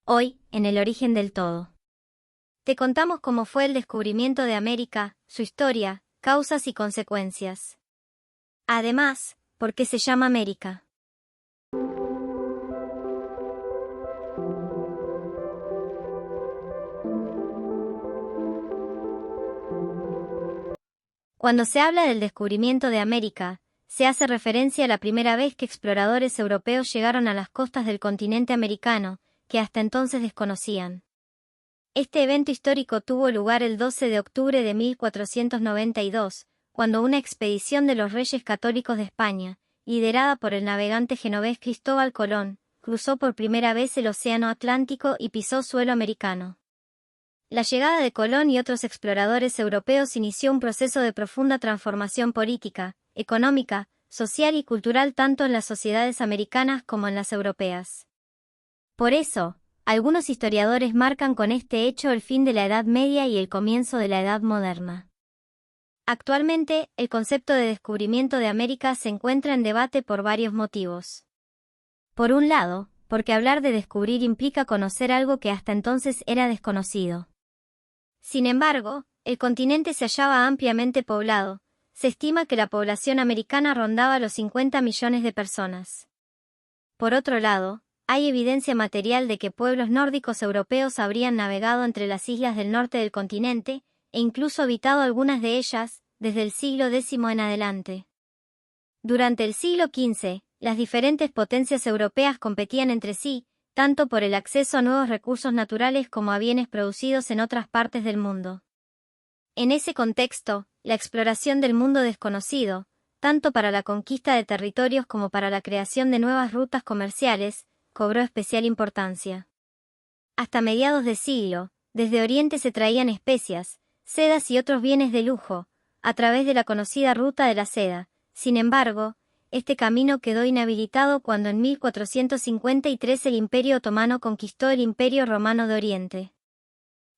Hoy, en El origen del todo. Te contamos cómo fue el descubrimiento de América, su historia, causas y consecuencias. Además, ¿por qué se llama América? Cuando se habla del descubrimiento de América, se hace referencia a la primera vez que exploradores europeos llegaron a las costas del continente americano, que hasta entonces desconocían. Este evento histórico tuvo lugar el 12 de octubre de 1492, cuando una expedición de los Reyes Católicos de España, liderada por el navegante genovés Cristóbal Colón, cruzó por primera vez el Océano Atlántico y pisó suelo americano. La llegada de Colón y otros exploradores europeos inició un proceso de profunda transformación política, económica, social y cultural tanto en las sociedades americanas como en las europeas. Por eso, algunos historiadores marcan con este hecho el fin de la Edad Media y el comienzo de la Edad Moderna. Actualmente, el concepto de descubrimiento de América se encuentra en debate por varios motivos. Por un lado, porque hablar de descubrir implica conocer algo que hasta entonces era desconocido. Sin embargo, el continente se hallaba ampliamente poblado. Se estima que la población americana rondaba los 50 millones de personas. Por otro lado, hay evidencia material de que pueblos nórdicos europeos habrían navegado entre las islas del norte del continente, e incluso habitado algunas de ellas, desde el siglo X en adelante. Durante el siglo XV, las diferentes potencias europeas competían entre sí, tanto por el acceso a nuevos recursos naturales como a bienes producidos en otras partes del mundo. En ese contexto, la exploración del mundo desconocido, tanto para la conquista de territorios como para la creación de nuevas rutas comerciales, cobró especial importancia. Hasta mediados de siglo, desde Oriente se traían especias, sedas y otros bienes de lujo, a través de la conocida ruta de la seda. Sin embargo, este camino quedó inhabilitado cuando en 1453 el Imperio Otomano conquistó el Imperio Romano de Oriente.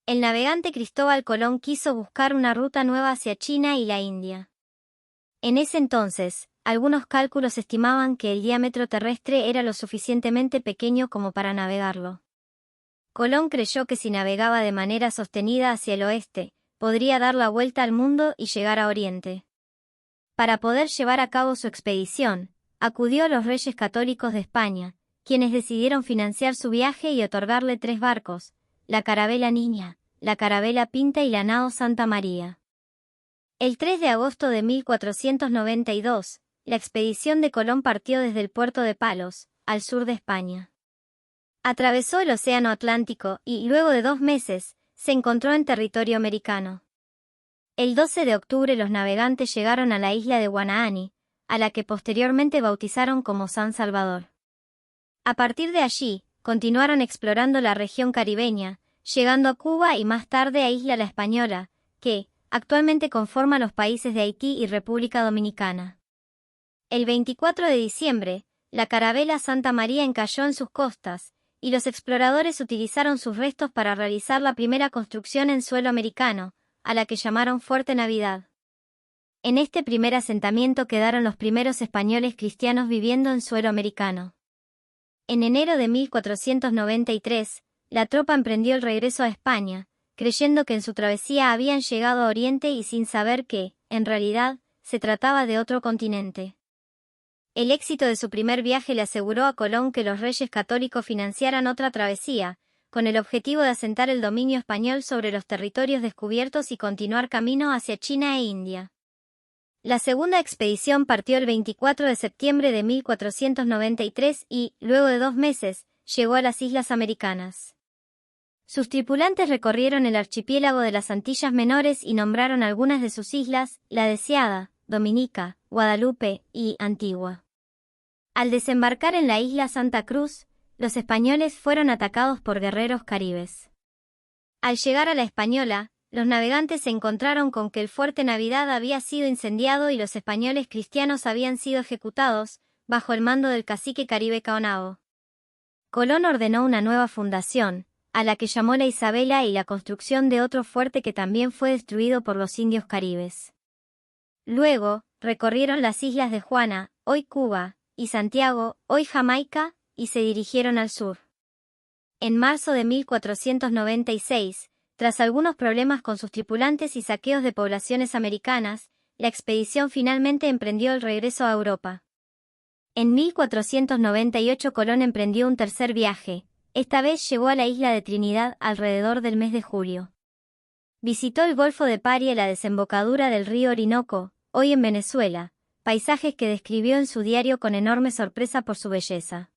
El navegante Cristóbal Colón quiso buscar una ruta nueva hacia China y la India. En ese entonces, algunos cálculos estimaban que el diámetro terrestre era lo suficientemente pequeño como para navegarlo. Colón creyó que si navegaba de manera sostenida hacia el oeste, podría dar la vuelta al mundo y llegar a Oriente. Para poder llevar a cabo su expedición, acudió a los Reyes Católicos de España, quienes decidieron financiar su viaje y otorgarle 3 barcos, la Carabela Niña, la Carabela Pinta y la Nao Santa María. El 3 de agosto de 1492, la expedición de Colón partió desde el puerto de Palos, al sur de España. Atravesó el Océano Atlántico y, luego de 2 meses, se encontró en territorio americano. El 12 de octubre los navegantes llegaron a la isla de Guanaani, a la que posteriormente bautizaron como San Salvador. A partir de allí, continuaron explorando la región caribeña, llegando a Cuba y más tarde a Isla La Española, que, actualmente conforma los países de Haití y República Dominicana. El 24 de diciembre, la Carabela Santa María encalló en sus costas, y los exploradores utilizaron sus restos para realizar la primera construcción en suelo americano, a la que llamaron Fuerte Navidad. En este primer asentamiento quedaron los primeros españoles cristianos viviendo en suelo americano. En enero de 1493, la tropa emprendió el regreso a España, creyendo que en su travesía habían llegado a Oriente y sin saber que, en realidad, se trataba de otro continente. El éxito de su primer viaje le aseguró a Colón que los Reyes Católicos financiaran otra travesía, con el objetivo de asentar el dominio español sobre los territorios descubiertos y continuar camino hacia China e India. La segunda expedición partió el 24 de septiembre de 1493 y, luego de 2 meses, llegó a las Islas Americanas. Sus tripulantes recorrieron el archipiélago de las Antillas Menores y nombraron algunas de sus islas, La Deseada, Dominica, Guadalupe y Antigua. Al desembarcar en la isla Santa Cruz, los españoles fueron atacados por guerreros caribes. Al llegar a La Española, los navegantes se encontraron con que el Fuerte Navidad había sido incendiado y los españoles cristianos habían sido ejecutados, bajo el mando del cacique caribe Caonabo. Colón ordenó una nueva fundación, a la que llamó la Isabela, y la construcción de otro fuerte que también fue destruido por los indios caribes. Luego, recorrieron las islas de Juana, hoy Cuba, y Santiago, hoy Jamaica, y se dirigieron al sur. En marzo de 1496, tras algunos problemas con sus tripulantes y saqueos de poblaciones americanas, la expedición finalmente emprendió el regreso a Europa. En 1498 Colón emprendió un tercer viaje. Esta vez llegó a la isla de Trinidad alrededor del mes de julio. Visitó el Golfo de Paria y la desembocadura del río Orinoco, hoy en Venezuela, paisajes que describió en su diario con enorme sorpresa por su belleza.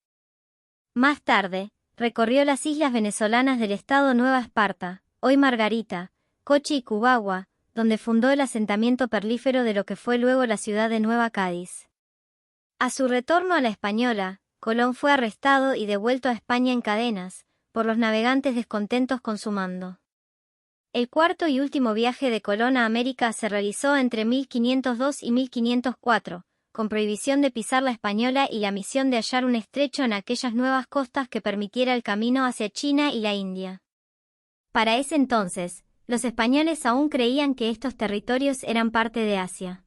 Más tarde, recorrió las islas venezolanas del estado Nueva Esparta, hoy Margarita, Cochi y Cubagua, donde fundó el asentamiento perlífero de lo que fue luego la ciudad de Nueva Cádiz. A su retorno a la Española, Colón fue arrestado y devuelto a España en cadenas, por los navegantes descontentos con su mando. El cuarto y último viaje de Colón a América se realizó entre 1502 y 1504, con prohibición de pisar la Española y la misión de hallar un estrecho en aquellas nuevas costas que permitiera el camino hacia China y la India. Para ese entonces, los españoles aún creían que estos territorios eran parte de Asia.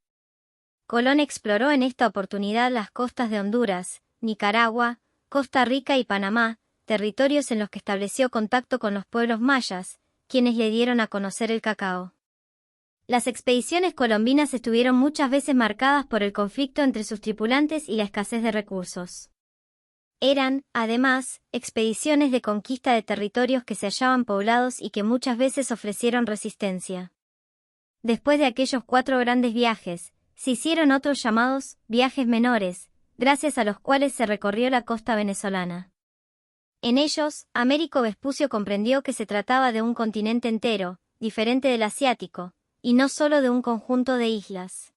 Colón exploró en esta oportunidad las costas de Honduras, Nicaragua, Costa Rica y Panamá, territorios en los que estableció contacto con los pueblos mayas, quienes le dieron a conocer el cacao. Las expediciones colombinas estuvieron muchas veces marcadas por el conflicto entre sus tripulantes y la escasez de recursos. Eran, además, expediciones de conquista de territorios que se hallaban poblados y que muchas veces ofrecieron resistencia. Después de aquellos 4 grandes viajes, se hicieron otros llamados viajes menores, gracias a los cuales se recorrió la costa venezolana. En ellos, Américo Vespucio comprendió que se trataba de un continente entero, diferente del asiático, y no solo de un conjunto de islas.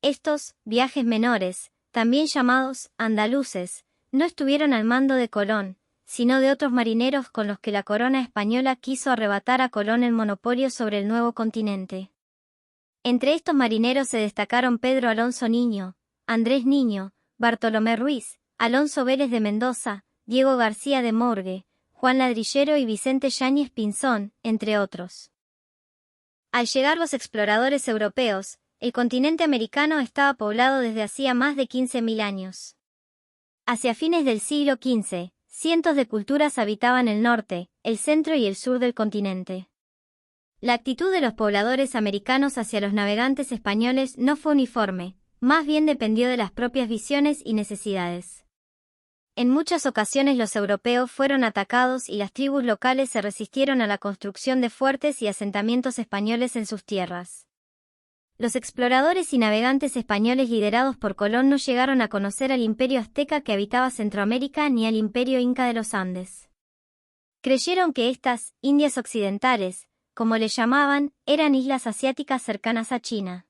Estos viajes menores, también llamados andaluces, no estuvieron al mando de Colón, sino de otros marineros con los que la corona española quiso arrebatar a Colón el monopolio sobre el nuevo continente. Entre estos marineros se destacaron Pedro Alonso Niño, Andrés Niño, Bartolomé Ruiz, Alonso Vélez de Mendoza, Diego García de Morgue, Juan Ladrillero y Vicente Yáñez Pinzón, entre otros. Al llegar los exploradores europeos, el continente americano estaba poblado desde hacía más de 15.000 años. Hacia fines del siglo XV, cientos de culturas habitaban el norte, el centro y el sur del continente. La actitud de los pobladores americanos hacia los navegantes españoles no fue uniforme, más bien dependió de las propias visiones y necesidades. En muchas ocasiones los europeos fueron atacados y las tribus locales se resistieron a la construcción de fuertes y asentamientos españoles en sus tierras. Los exploradores y navegantes españoles liderados por Colón no llegaron a conocer al imperio azteca que habitaba Centroamérica ni al imperio inca de los Andes. Creyeron que estas Indias occidentales, como le llamaban, eran islas asiáticas cercanas a China.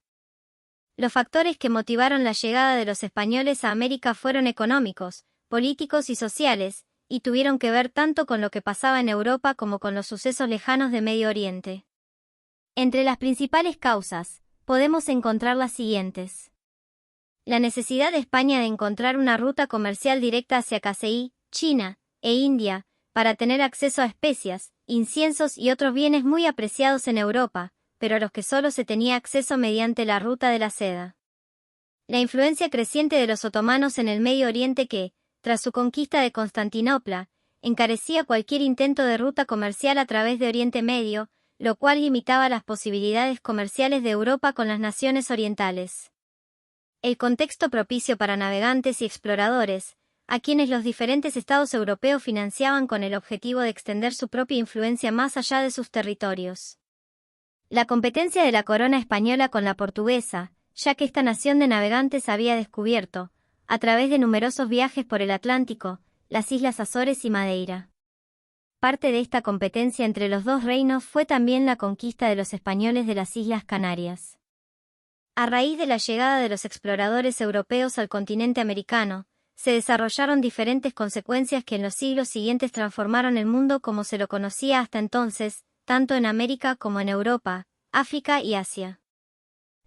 Los factores que motivaron la llegada de los españoles a América fueron económicos, políticos y sociales, y tuvieron que ver tanto con lo que pasaba en Europa como con los sucesos lejanos de Medio Oriente. Entre las principales causas, podemos encontrar las siguientes. La necesidad de España de encontrar una ruta comercial directa hacia Caceí, China e India, para tener acceso a especias, inciensos y otros bienes muy apreciados en Europa, pero a los que solo se tenía acceso mediante la ruta de la seda. La influencia creciente de los otomanos en el Medio Oriente que, tras su conquista de Constantinopla, encarecía cualquier intento de ruta comercial a través de Oriente Medio, lo cual limitaba las posibilidades comerciales de Europa con las naciones orientales. El contexto propicio para navegantes y exploradores, a quienes los diferentes estados europeos financiaban con el objetivo de extender su propia influencia más allá de sus territorios. La competencia de la corona española con la portuguesa, ya que esta nación de navegantes había descubierto, a través de numerosos viajes por el Atlántico, las Islas Azores y Madeira. Parte de esta competencia entre los dos reinos fue también la conquista de los españoles de las Islas Canarias. A raíz de la llegada de los exploradores europeos al continente americano, se desarrollaron diferentes consecuencias que en los siglos siguientes transformaron el mundo como se lo conocía hasta entonces, tanto en América como en Europa, África y Asia.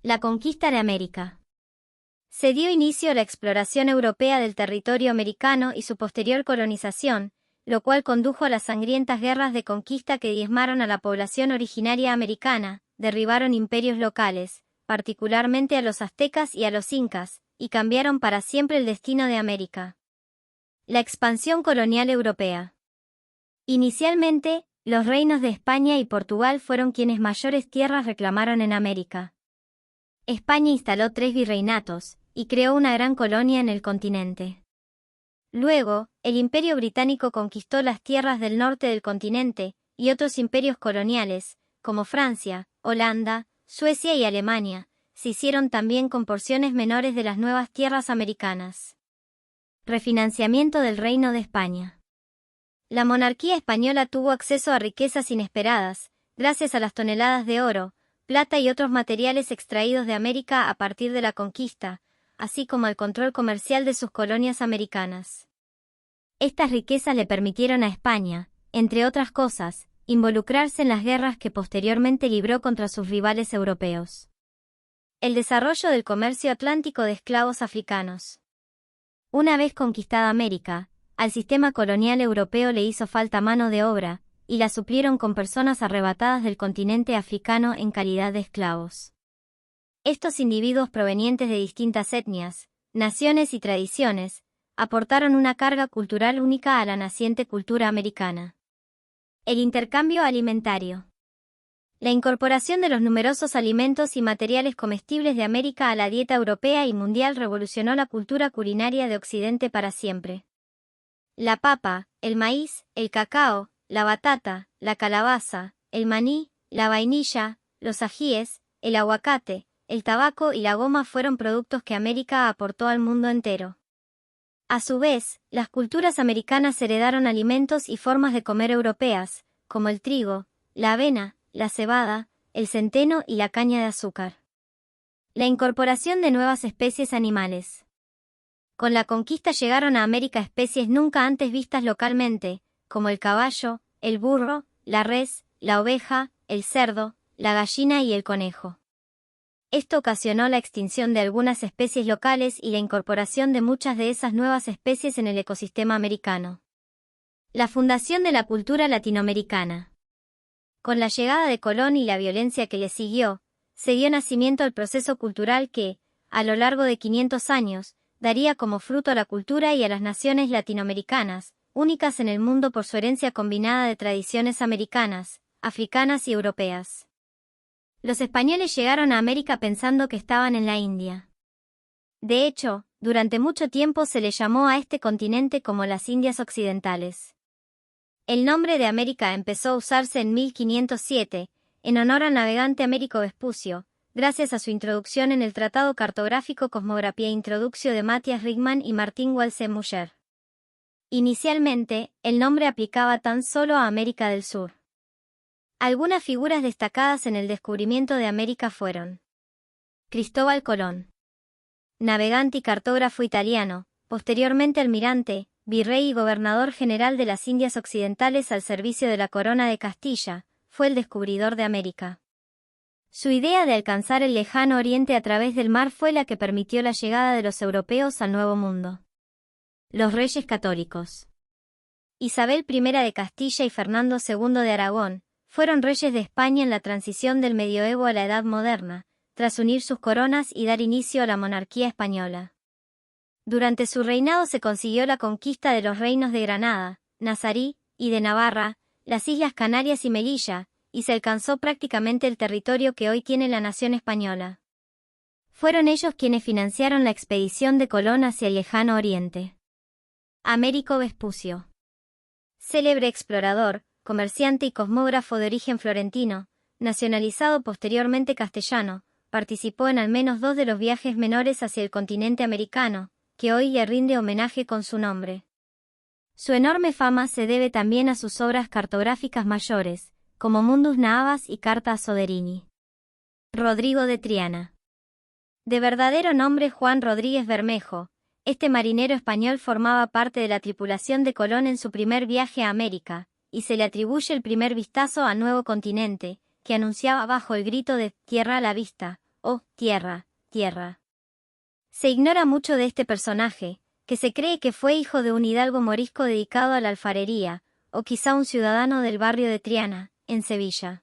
La conquista de América. Se dio inicio a la exploración europea del territorio americano y su posterior colonización, lo cual condujo a las sangrientas guerras de conquista que diezmaron a la población originaria americana, derribaron imperios locales, particularmente a los aztecas y a los incas, y cambiaron para siempre el destino de América. La expansión colonial europea. Inicialmente, los reinos de España y Portugal fueron quienes mayores tierras reclamaron en América. España instaló 3 virreinatos, y creó una gran colonia en el continente. Luego, el Imperio Británico conquistó las tierras del norte del continente, y otros imperios coloniales, como Francia, Holanda, Suecia y Alemania, se hicieron también con porciones menores de las nuevas tierras americanas. Refinanciamiento del Reino de España. La monarquía española tuvo acceso a riquezas inesperadas, gracias a las toneladas de oro, plata y otros materiales extraídos de América a partir de la conquista, así como al control comercial de sus colonias americanas. Estas riquezas le permitieron a España, entre otras cosas, involucrarse en las guerras que posteriormente libró contra sus rivales europeos. El desarrollo del comercio atlántico de esclavos africanos. Una vez conquistada América, al sistema colonial europeo le hizo falta mano de obra, y la suplieron con personas arrebatadas del continente africano en calidad de esclavos. Estos individuos provenientes de distintas etnias, naciones y tradiciones, aportaron una carga cultural única a la naciente cultura americana. El intercambio alimentario. La incorporación de los numerosos alimentos y materiales comestibles de América a la dieta europea y mundial revolucionó la cultura culinaria de Occidente para siempre. La papa, el maíz, el cacao, la batata, la calabaza, el maní, la vainilla, los ajíes, el aguacate, el tabaco y la goma fueron productos que América aportó al mundo entero. A su vez, las culturas americanas heredaron alimentos y formas de comer europeas, como el trigo, la avena, la cebada, el centeno y la caña de azúcar. La incorporación de nuevas especies animales. Con la conquista llegaron a América especies nunca antes vistas localmente, como el caballo, el burro, la res, la oveja, el cerdo, la gallina y el conejo. Esto ocasionó la extinción de algunas especies locales y la incorporación de muchas de esas nuevas especies en el ecosistema americano. La fundación de la cultura latinoamericana. Con la llegada de Colón y la violencia que le siguió, se dio nacimiento al proceso cultural que, a lo largo de 500 años, daría como fruto a la cultura y a las naciones latinoamericanas, únicas en el mundo por su herencia combinada de tradiciones americanas, africanas y europeas. Los españoles llegaron a América pensando que estaban en la India. De hecho, durante mucho tiempo se le llamó a este continente como las Indias Occidentales. El nombre de América empezó a usarse en 1507, en honor al navegante Américo Vespucio, gracias a su introducción en el Tratado Cartográfico Cosmographia Introductio de Matthias Riemann y Martin Walser-Muller. Inicialmente, el nombre aplicaba tan solo a América del Sur. Algunas figuras destacadas en el descubrimiento de América fueron Cristóbal Colón, navegante y cartógrafo italiano, posteriormente almirante, virrey y gobernador general de las Indias Occidentales al servicio de la Corona de Castilla, fue el descubridor de América. Su idea de alcanzar el lejano oriente a través del mar fue la que permitió la llegada de los europeos al Nuevo Mundo. Los reyes católicos. Isabel I de Castilla y Fernando II de Aragón fueron reyes de España en la transición del medioevo a la Edad Moderna, tras unir sus coronas y dar inicio a la monarquía española. Durante su reinado se consiguió la conquista de los reinos de Granada, Nazarí, y de Navarra, las Islas Canarias y Melilla, y se alcanzó prácticamente el territorio que hoy tiene la nación española. Fueron ellos quienes financiaron la expedición de Colón hacia el lejano oriente. Américo Vespucio. Célebre explorador, comerciante y cosmógrafo de origen florentino, nacionalizado posteriormente castellano, participó en al menos 2 de los viajes menores hacia el continente americano, que hoy le rinde homenaje con su nombre. Su enorme fama se debe también a sus obras cartográficas mayores, como Mundus Nahavas y Carta a Soderini. Rodrigo de Triana. De verdadero nombre Juan Rodríguez Bermejo, este marinero español formaba parte de la tripulación de Colón en su primer viaje a América, y se le atribuye el primer vistazo a Nuevo Continente, que anunciaba bajo el grito de «Tierra a la vista», o «Tierra, tierra». Se ignora mucho de este personaje, que se cree que fue hijo de un hidalgo morisco dedicado a la alfarería, o quizá un ciudadano del barrio de Triana, en Sevilla.